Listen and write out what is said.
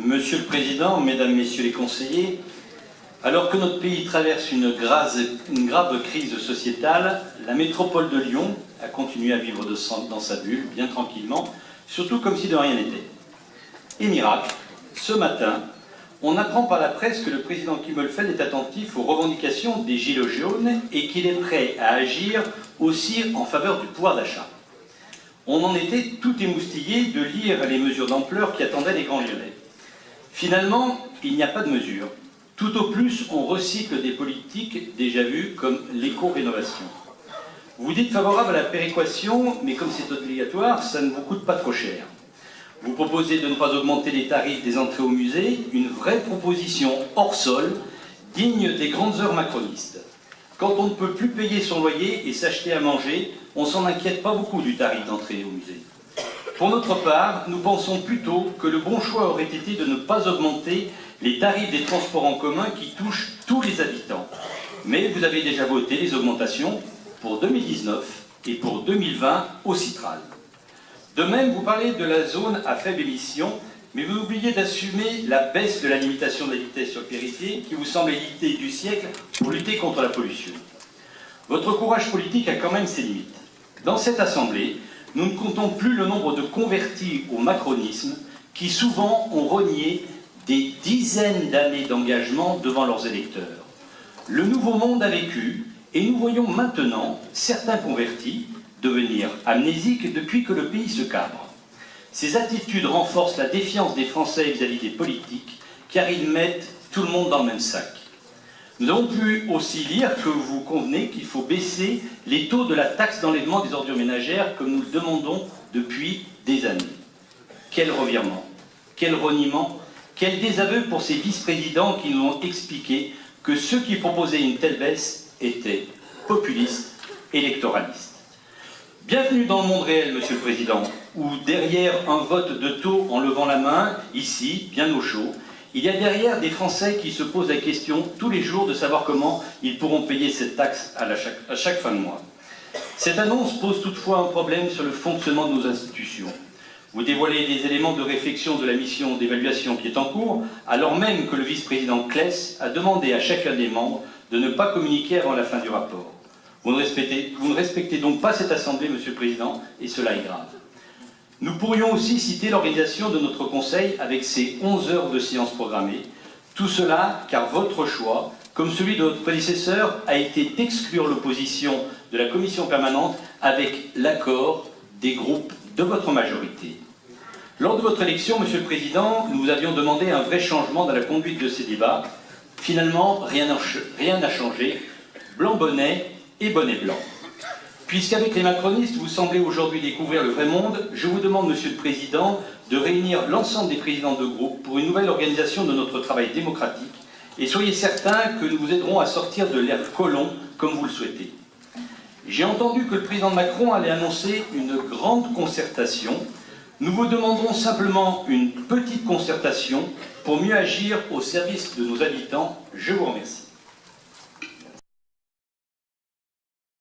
Monsieur le Président, Mesdames, Messieurs les conseillers, alors que notre pays traverse une grave crise sociétale, la métropole de Lyon a continué à vivre dans sa bulle, bien tranquillement, surtout comme si de rien n'était. Et miracle, ce matin, on apprend par la presse que le président Kimmelfeld est attentif aux revendications des Gilets jaunes et qu'il est prêt à agir aussi en faveur du pouvoir d'achat. On en était tout émoustillé de lire les mesures d'ampleur qui attendaient les grands Lyonnais. Finalement, il n'y a pas de mesures. Tout au plus, on recycle des politiques déjà vues comme l'éco-rénovation. Vous dites favorable à la péréquation, mais comme c'est obligatoire, ça ne vous coûte pas trop cher. Vous proposez de ne pas augmenter les tarifs des entrées au musée, une vraie proposition hors sol, digne des grandes heures macronistes. Quand on ne peut plus payer son loyer et s'acheter à manger, on s'en inquiète pas beaucoup du tarif d'entrée au musée. Pour notre part, nous pensons plutôt que le bon choix aurait été de ne pas augmenter les tarifs des transports en commun qui touchent tous les habitants. Mais vous avez déjà voté les augmentations pour 2019 et pour 2020 au Citral. De même, vous parlez de la zone à faible émission, mais vous oubliez d'assumer la baisse de la limitation de la vitesse sur périphérie qui vous semble l'idée du siècle pour lutter contre la pollution. Votre courage politique a quand même ses limites. Dans cette Assemblée, nous ne comptons plus le nombre de convertis au macronisme qui souvent ont renié des dizaines d'années d'engagement devant leurs électeurs. Le nouveau monde a vécu et nous voyons maintenant certains convertis devenir amnésiques depuis que le pays se cabre. Ces attitudes renforcent la défiance des Français vis-à-vis des politiques car ils mettent tout le monde dans le même sac. Nous avons pu aussi lire que vous convenez qu'il faut baisser les taux de la taxe d'enlèvement des ordures ménagères comme nous le demandons depuis des années. Quel revirement, quel reniement, quel désaveu pour ces vice-présidents qui nous ont expliqué que ceux qui proposaient une telle baisse étaient populistes, électoralistes. Bienvenue dans le monde réel, Monsieur le Président, où derrière un vote de taux en levant la main, ici, bien au chaud, il y a derrière des Français qui se posent la question tous les jours de savoir comment ils pourront payer cette taxe à chaque fin de mois. Cette annonce pose toutefois un problème sur le fonctionnement de nos institutions. Vous dévoilez des éléments de réflexion de la mission d'évaluation qui est en cours, alors même que le vice-président Claes a demandé à chacun des membres de ne pas communiquer avant la fin du rapport. Vous ne respectez donc pas cette Assemblée, Monsieur le Président, et cela est grave. Nous pourrions aussi citer l'organisation de notre Conseil avec ses 11 heures de séance programmée. Tout cela car votre choix, comme celui de votre prédécesseur, a été d'exclure l'opposition de la Commission permanente avec l'accord des groupes de votre majorité. Lors de votre élection, Monsieur le Président, nous vous avions demandé un vrai changement dans la conduite de ces débats. Finalement, rien n'a changé. Blanc bonnet et bonnet blanc. Puisqu'avec les macronistes, vous semblez aujourd'hui découvrir le vrai monde, je vous demande, Monsieur le Président, de réunir l'ensemble des présidents de groupe pour une nouvelle organisation de notre travail démocratique et soyez certains que nous vous aiderons à sortir de l'ère colon comme vous le souhaitez. J'ai entendu que le président Macron allait annoncer une grande concertation. Nous vous demanderons simplement une petite concertation pour mieux agir au service de nos habitants. Je vous remercie.